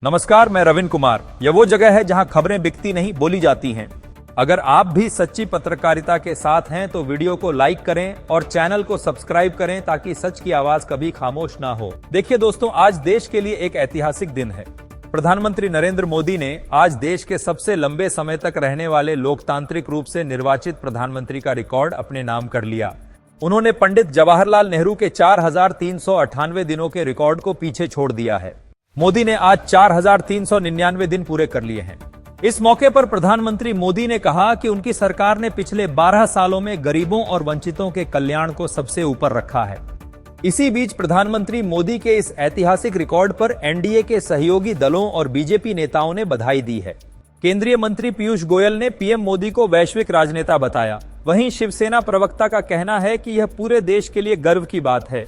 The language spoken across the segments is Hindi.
नमस्कार, मैं रविंद्र कुमार। यह वो जगह है जहां खबरें बिकती नहीं, बोली जाती हैं। अगर आप भी सच्ची पत्रकारिता के साथ हैं तो वीडियो को लाइक करें और चैनल को सब्सक्राइब करें ताकि सच की आवाज कभी खामोश ना हो। देखिए दोस्तों, आज देश के लिए एक ऐतिहासिक दिन है। प्रधानमंत्री नरेंद्र मोदी ने आज देश के सबसे लंबे समय तक रहने वाले लोकतांत्रिक रूप से निर्वाचित प्रधानमंत्री का रिकॉर्ड अपने नाम कर लिया। उन्होंने पंडित जवाहरलाल नेहरू के 4398 दिनों के रिकॉर्ड को पीछे छोड़ दिया है। मोदी ने आज 4399 दिन पूरे कर लिए हैं। इस मौके पर प्रधानमंत्री मोदी ने कहा कि उनकी सरकार ने पिछले 12 सालों में गरीबों और वंचितों के कल्याण को सबसे ऊपर रखा है। इसी बीच प्रधानमंत्री मोदी के इस ऐतिहासिक रिकॉर्ड पर एनडीए के सहयोगी दलों और बीजेपी नेताओं ने बधाई दी है। केंद्रीय मंत्री पीयूष गोयल ने पीएम मोदी को वैश्विक राजनेता बताया। वहीं शिवसेना प्रवक्ता का कहना है कि यह पूरे देश के लिए गर्व की बात है।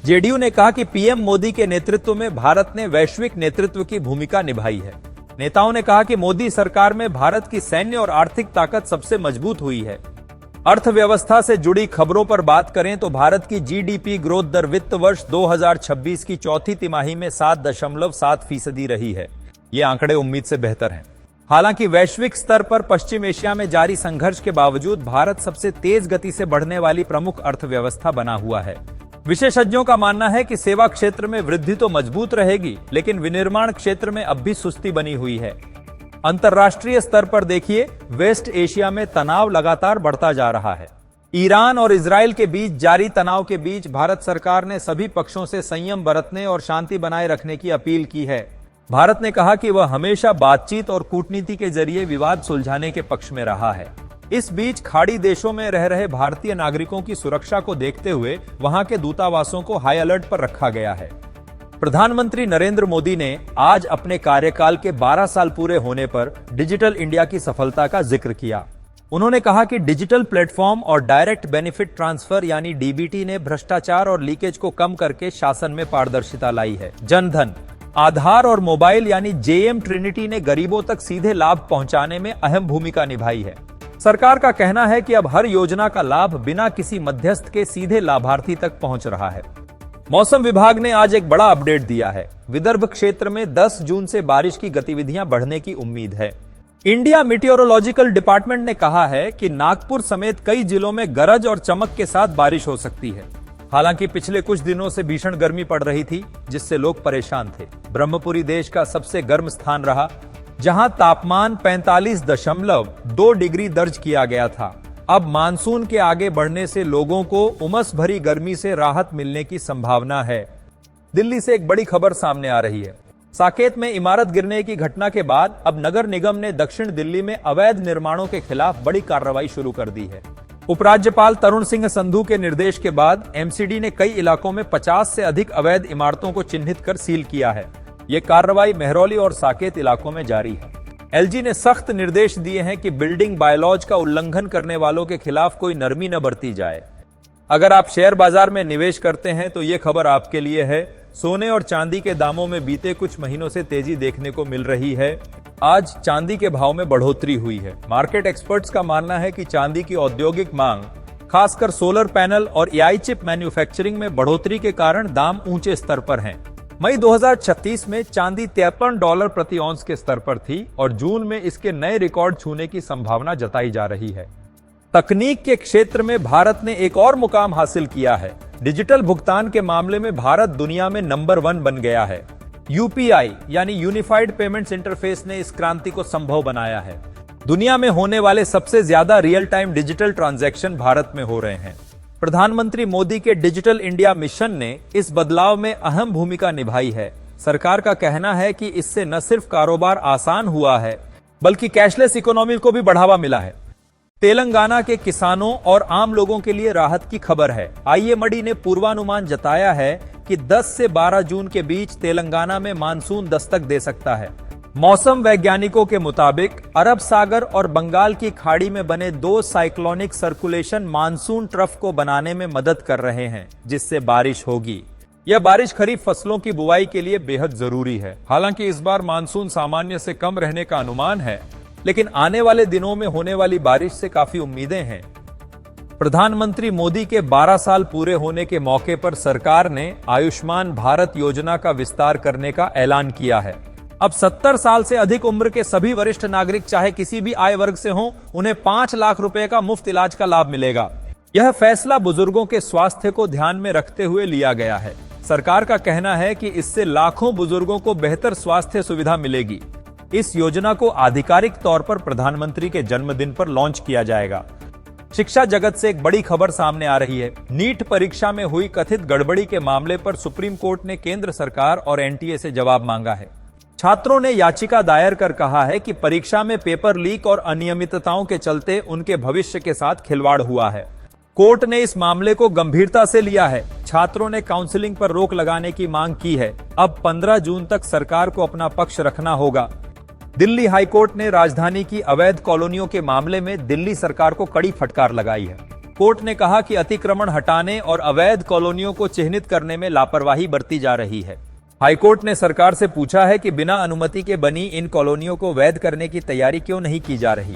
जेडीयू ने कहा कि पीएम मोदी के नेतृत्व में भारत ने वैश्विक नेतृत्व की भूमिका निभाई है। नेताओं ने कहा कि मोदी सरकार में भारत की सैन्य और आर्थिक ताकत सबसे मजबूत हुई है। अर्थव्यवस्था से जुड़ी खबरों पर बात करें तो भारत की जीडीपी ग्रोथ दर वित्त वर्ष 2026 की चौथी तिमाही में 7.7% रही है। ये आंकड़े उम्मीद से बेहतर हैं। हालांकि वैश्विक स्तर पर पश्चिम एशिया में जारी संघर्ष के बावजूद भारत सबसे तेज गति से बढ़ने वाली प्रमुख अर्थव्यवस्था बना हुआ है। विशेषज्ञों का मानना है कि सेवा क्षेत्र में वृद्धि तो मजबूत रहेगी, लेकिन विनिर्माण क्षेत्र में अब भी सुस्ती बनी हुई है। अंतर्राष्ट्रीय स्तर पर देखिए, वेस्ट एशिया में तनाव लगातार बढ़ता जा रहा है। ईरान और इजराइल के बीच जारी तनाव के बीच भारत सरकार ने सभी पक्षों से संयम बरतने और शांति बनाए रखने की अपील की है। भारत ने कहा कि वह हमेशा बातचीत और कूटनीति के जरिए विवाद सुलझाने के पक्ष में रहा है। इस बीच खाड़ी देशों में रह रहे भारतीय नागरिकों की सुरक्षा को देखते हुए वहां के दूतावासों को हाई अलर्ट पर रखा गया है। प्रधानमंत्री नरेंद्र मोदी ने आज अपने कार्यकाल के 12 साल पूरे होने पर डिजिटल इंडिया की सफलता का जिक्र किया। उन्होंने कहा कि डिजिटल प्लेटफॉर्म और डायरेक्ट बेनिफिट ट्रांसफर यानी डीबीटी ने भ्रष्टाचार और लीकेज को कम करके शासन में पारदर्शिता लाई है। जनधन, आधार और मोबाइल यानी जेएम ट्रिनिटी ने गरीबों तक सीधे लाभ पहुंचाने में अहम भूमिका निभाई है। सरकार का कहना है कि अब हर योजना का लाभ बिना किसी मध्यस्थ के सीधे लाभार्थी तक पहुंच रहा है। मौसम विभाग ने आज एक बड़ा अपडेट दिया है। विदर्भ क्षेत्र में 10 जून से बारिश की गतिविधियां बढ़ने की उम्मीद है। इंडिया मीटियोरोलॉजिकल डिपार्टमेंट ने कहा है कि नागपुर समेत कई जिलों में गरज और चमक के साथ बारिश हो सकती है। हालांकि पिछले कुछ दिनों से भीषण गर्मी पड़ रही थी, जिससे लोग परेशान थे। ब्रह्मपुरी देश का सबसे गर्म स्थान रहा, जहां तापमान 45.2 डिग्री दर्ज किया गया था। अब मानसून के आगे बढ़ने से लोगों को उमस भरी गर्मी से राहत मिलने की संभावना है। दिल्ली से एक बड़ी खबर सामने आ रही है। साकेत में इमारत गिरने की घटना के बाद अब नगर निगम ने दक्षिण दिल्ली में अवैध निर्माणों के खिलाफ बड़ी कार्रवाई शुरू कर दी है। उपराज्यपाल तरुण सिंह संधू के निर्देश के बाद एमसीडी ने कई इलाकों में 50 से अधिक अवैध इमारतों को चिन्हित कर सील किया है। ये कार्रवाई मेहरौली और साकेत इलाकों में जारी है। एलजी ने सख्त निर्देश दिए हैं कि बिल्डिंग बायलॉज का उल्लंघन करने वालों के खिलाफ कोई नरमी न बरती जाए। अगर आप शेयर बाजार में निवेश करते हैं तो ये खबर आपके लिए है। सोने और चांदी के दामों में बीते कुछ महीनों से तेजी देखने को मिल रही है। आज चांदी के भाव में बढ़ोतरी हुई है। मार्केट एक्सपर्ट्स का मानना है कि चांदी की औद्योगिक मांग, खासकर सोलर पैनल और एआई चिप मैन्युफैक्चरिंग में बढ़ोतरी के कारण दाम ऊंचे स्तर पर हैं। मई 2036 में चांदी $53 प्रति औंस के स्तर पर थी और जून में इसके नए रिकॉर्ड छूने की संभावना जताई जा रही है। तकनीक के क्षेत्र में भारत ने एक और मुकाम हासिल किया है। डिजिटल भुगतान के मामले में भारत दुनिया में नंबर 1 बन गया है। यूपीआई यानी यूनिफाइड पेमेंट्स इंटरफेस ने इस क्रांति को संभव बनाया है। दुनिया में होने वाले सबसे ज्यादा real time digital transaction Bharat में हो रहे हैं। प्रधानमंत्री मोदी के डिजिटल इंडिया मिशन ने इस बदलाव में अहम भूमिका निभाई है। सरकार का कहना है कि इससे न सिर्फ कारोबार आसान हुआ है, बल्कि कैशलेस इकोनॉमी को भी बढ़ावा मिला है। तेलंगाना के किसानों और आम लोगों के लिए राहत की खबर है। आईएमडी ने पूर्वानुमान जताया है कि 10 से 12 जून के बीच तेलंगाना में मानसून दस्तक दे सकता है। मौसम वैज्ञानिकों के मुताबिक अरब सागर और बंगाल की खाड़ी में बने 2 साइक्लोनिक सर्कुलेशन मानसून ट्रफ को बनाने में मदद कर रहे हैं, जिससे बारिश होगी। यह बारिश खरीफ फसलों की बुवाई के लिए बेहद जरूरी है। हालांकि इस बार मानसून सामान्य से कम रहने का अनुमान है, लेकिन आने वाले दिनों में होने वाली बारिश से काफी उम्मीदें हैं। प्रधानमंत्री मोदी के 12 साल पूरे होने के मौके पर सरकार ने आयुष्मान भारत योजना का विस्तार करने का ऐलान किया है। अब 70 साल से अधिक उम्र के सभी वरिष्ठ नागरिक चाहे किसी भी आय वर्ग से हों, उन्हें 5 लाख रुपए का मुफ्त इलाज का लाभ मिलेगा। यह फैसला बुजुर्गों के स्वास्थ्य को ध्यान में रखते हुए लिया गया है। सरकार का कहना है कि इससे लाखों बुजुर्गों को बेहतर स्वास्थ्य सुविधा मिलेगी। इस योजना को आधिकारिक तौर पर प्रधानमंत्री के जन्मदिन पर लॉन्च किया जाएगा। शिक्षा जगत से एक बड़ी खबर सामने आ रही है। नीट परीक्षा में हुई कथित गड़बड़ी के मामले पर सुप्रीम कोर्ट ने केंद्र सरकार और एनटीए से जवाब मांगा है। छात्रों ने याचिका दायर कर कहा है कि परीक्षा में पेपर लीक और अनियमितताओं के चलते उनके भविष्य के साथ खिलवाड़ हुआ है। कोर्ट ने इस मामले को गंभीरता से लिया है। छात्रों ने काउंसलिंग पर रोक लगाने की मांग की है। अब 15 जून तक सरकार को अपना पक्ष रखना होगा। दिल्ली हाईकोर्ट ने राजधानी की अवैध कॉलोनियों के मामले में दिल्ली सरकार को कड़ी फटकार लगाई है। कोर्ट ने कहा कि अतिक्रमण हटाने और अवैध कॉलोनियों को चिन्हित करने में लापरवाही बरती जा रही है। हाईकोर्ट ने सरकार से पूछा है कि बिना अनुमति के बनी इन कॉलोनियों को वैध करने की तैयारी क्यों नहीं की जा रही।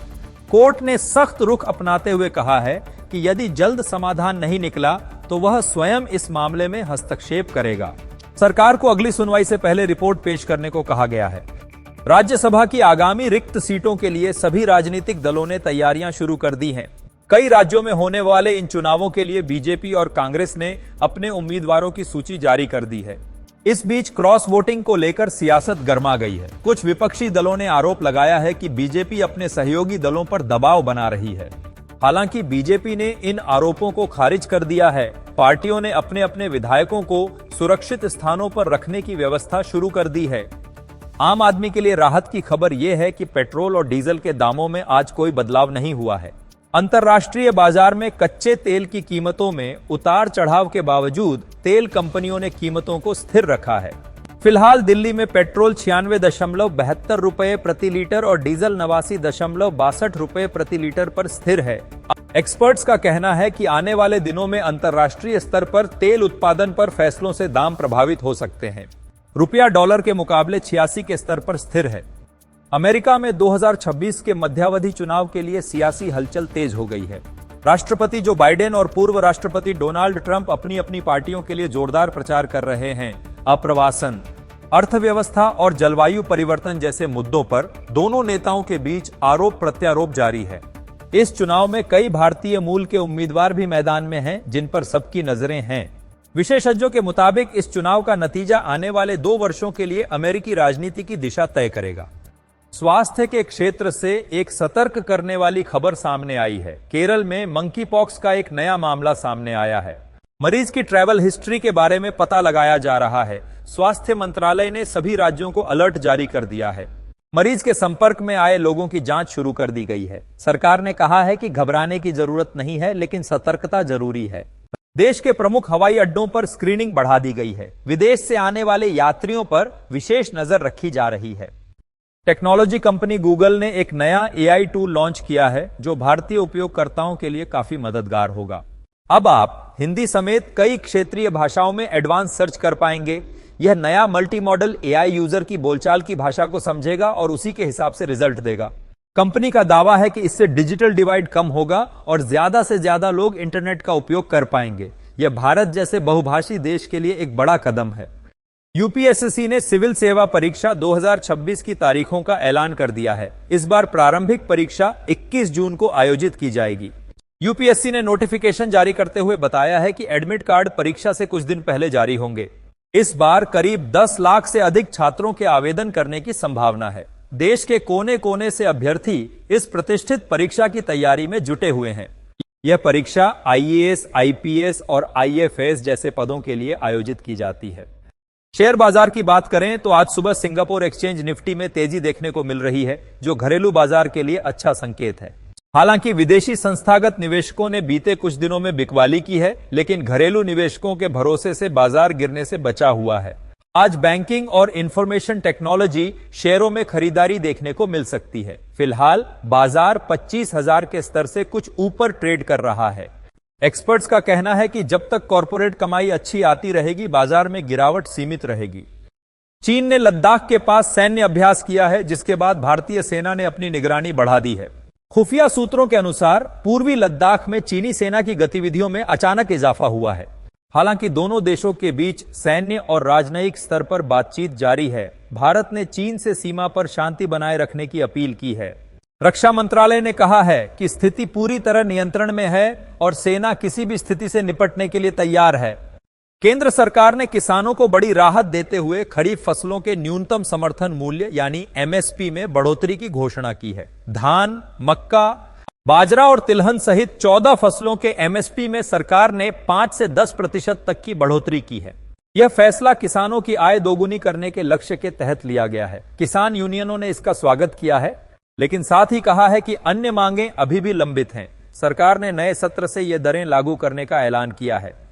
कोर्ट ने सख्त रुख अपनाते हुए कहा है कि यदि जल्द समाधान नहीं निकला तो वह स्वयं इस मामले में हस्तक्षेप करेगा। सरकार को अगली सुनवाई से पहले रिपोर्ट पेश करने को कहा गया है। राज्यसभा की आगामी रिक्त सीटों के लिए सभी राजनीतिक दलों ने तैयारियां शुरू कर दी हैं। कई राज्यों में होने वाले इन चुनावों के लिए बीजेपी और कांग्रेस ने अपने उम्मीदवारों की सूची जारी कर दी है। इस बीच क्रॉस वोटिंग को लेकर सियासत गर्मा गई है। कुछ विपक्षी दलों ने आरोप लगाया है कि बीजेपी अपने सहयोगी दलों पर दबाव बना रही है। हालांकि बीजेपी ने इन आरोपों को खारिज कर दिया है। पार्टियों ने अपने अपने विधायकों को सुरक्षित स्थानों पर रखने की व्यवस्था शुरू कर दी है। आम आदमी के लिए राहत की खबर यह है कि पेट्रोल और डीजल के दामों में आज कोई बदलाव नहीं हुआ है। अंतर्राष्ट्रीय बाजार में कच्चे तेल की कीमतों में उतार चढ़ाव के बावजूद तेल कंपनियों ने कीमतों को स्थिर रखा है। फिलहाल दिल्ली में पेट्रोल 96.72 रुपए प्रति लीटर और डीजल 89.62 रुपए प्रति लीटर पर स्थिर है। एक्सपर्ट्स का कहना है कि आने वाले दिनों में अंतर्राष्ट्रीय स्तर पर तेल उत्पादन पर फैसलों से दाम प्रभावित हो सकते हैं। रुपया डॉलर के मुकाबले 86 के स्तर पर स्थिर है। अमेरिका में 2026 के मध्यावधि चुनाव के लिए सियासी हलचल तेज हो गई है। राष्ट्रपति जो बाइडेन और पूर्व राष्ट्रपति डोनाल्ड ट्रंप अपनी अपनी पार्टियों के लिए जोरदार प्रचार कर रहे हैं। अप्रवासन, अर्थव्यवस्था और जलवायु परिवर्तन जैसे मुद्दों पर दोनों नेताओं के बीच आरोप प्रत्यारोप जारी है। इस चुनाव में कई भारतीय मूल के उम्मीदवार भी मैदान में हैं, जिन पर सबकी नजरें हैं। विशेषज्ञों के मुताबिक इस चुनाव का नतीजा आने वाले 2 वर्षों के लिए अमेरिकी राजनीति की दिशा तय करेगा। स्वास्थ्य के क्षेत्र से एक सतर्क करने वाली खबर सामने आई है। केरल में मंकी पॉक्स का एक नया मामला सामने आया है। मरीज की ट्रैवल हिस्ट्री के बारे में पता लगाया जा रहा है। स्वास्थ्य मंत्रालय ने सभी राज्यों को अलर्ट जारी कर दिया है। मरीज के संपर्क में आए लोगों की जांच शुरू कर दी गई है। सरकार ने कहा है कि घबराने की जरूरत नहीं है, लेकिन सतर्कता जरूरी है। देश के प्रमुख हवाई अड्डों पर स्क्रीनिंग बढ़ा दी गई है। विदेश से आने वाले यात्रियों पर विशेष नजर रखी जा रही है। टेक्नोलॉजी कंपनी गूगल ने एक नया AI टूल लॉन्च किया है, जो भारतीय उपयोगकर्ताओं के लिए काफी मददगार होगा। अब आप हिंदी समेत कई क्षेत्रीय भाषाओं में एडवांस सर्च कर पाएंगे। यह नया मल्टी मॉडल AI यूजर की बोलचाल की भाषा को समझेगा और उसी के हिसाब से रिजल्ट देगा। कंपनी का दावा है कि इससे डिजिटल डिवाइड कम होगा और ज्यादा से ज्यादा लोग इंटरनेट का उपयोग कर पाएंगे। यह भारत जैसे बहुभाषी देश के लिए एक बड़ा कदम है। यूपीएससी ने सिविल सेवा परीक्षा 2026 की तारीखों का ऐलान कर दिया है। इस बार प्रारंभिक परीक्षा 21 जून को आयोजित की जाएगी। यूपीएससी ने नोटिफिकेशन जारी करते हुए बताया है कि एडमिट कार्ड परीक्षा से कुछ दिन पहले जारी होंगे। इस बार करीब 10 लाख से अधिक छात्रों के आवेदन करने की संभावना है। देश के कोने कोने से अभ्यर्थी इस प्रतिष्ठित परीक्षा की तैयारी में जुटे हुए हैं। यह परीक्षा IAS, IPS और IFS जैसे पदों के लिए आयोजित की जाती है। शेयर बाजार की बात करें तो आज सुबह सिंगापुर एक्सचेंज निफ्टी में तेजी देखने को मिल रही है, जो घरेलू बाजार के लिए अच्छा संकेत है। हालांकि विदेशी संस्थागत निवेशकों ने बीते कुछ दिनों में बिकवाली की है, लेकिन घरेलू निवेशकों के भरोसे से बाजार गिरने से बचा हुआ है। आज बैंकिंग और इंफॉर्मेशन टेक्नोलॉजी शेयरों में खरीदारी देखने को मिल सकती है। फिलहाल बाजार 25,000 के स्तर से कुछ ऊपर ट्रेड कर रहा है। एक्सपर्ट्स का कहना है कि जब तक कॉर्पोरेट कमाई अच्छी आती रहेगी, बाजार में गिरावट सीमित रहेगी। चीन ने लद्दाख के पास सैन्य अभ्यास किया है, जिसके बाद भारतीय सेना ने अपनी निगरानी बढ़ा दी है। खुफिया सूत्रों के अनुसार पूर्वी लद्दाख में चीनी सेना की गतिविधियों में अचानक इजाफा हुआ है। हालांकि दोनों देशों के बीच सैन्य और राजनयिक स्तर पर बातचीत जारी है। भारत ने चीन से सीमा पर शांति बनाए रखने की अपील की है। रक्षा मंत्रालय ने कहा है कि स्थिति पूरी तरह नियंत्रण में है और सेना किसी भी स्थिति से निपटने के लिए तैयार है। केंद्र सरकार ने किसानों को बड़ी राहत देते हुए खरीफ फसलों के न्यूनतम समर्थन मूल्य यानी एमएसपी में बढ़ोतरी की घोषणा की है। धान, मक्का, बाजरा और तिलहन सहित 14 फसलों के एमएसपी में सरकार ने 5 से 10% तक की बढ़ोतरी की है। यह फैसला किसानों की आय दोगुनी करने के लक्ष्य के तहत लिया गया है। किसान यूनियनों ने इसका स्वागत किया है, लेकिन साथ ही कहा है कि अन्य मांगें अभी भी लंबित हैं। सरकार ने नए सत्र से ये दरें लागू करने का ऐलान किया है।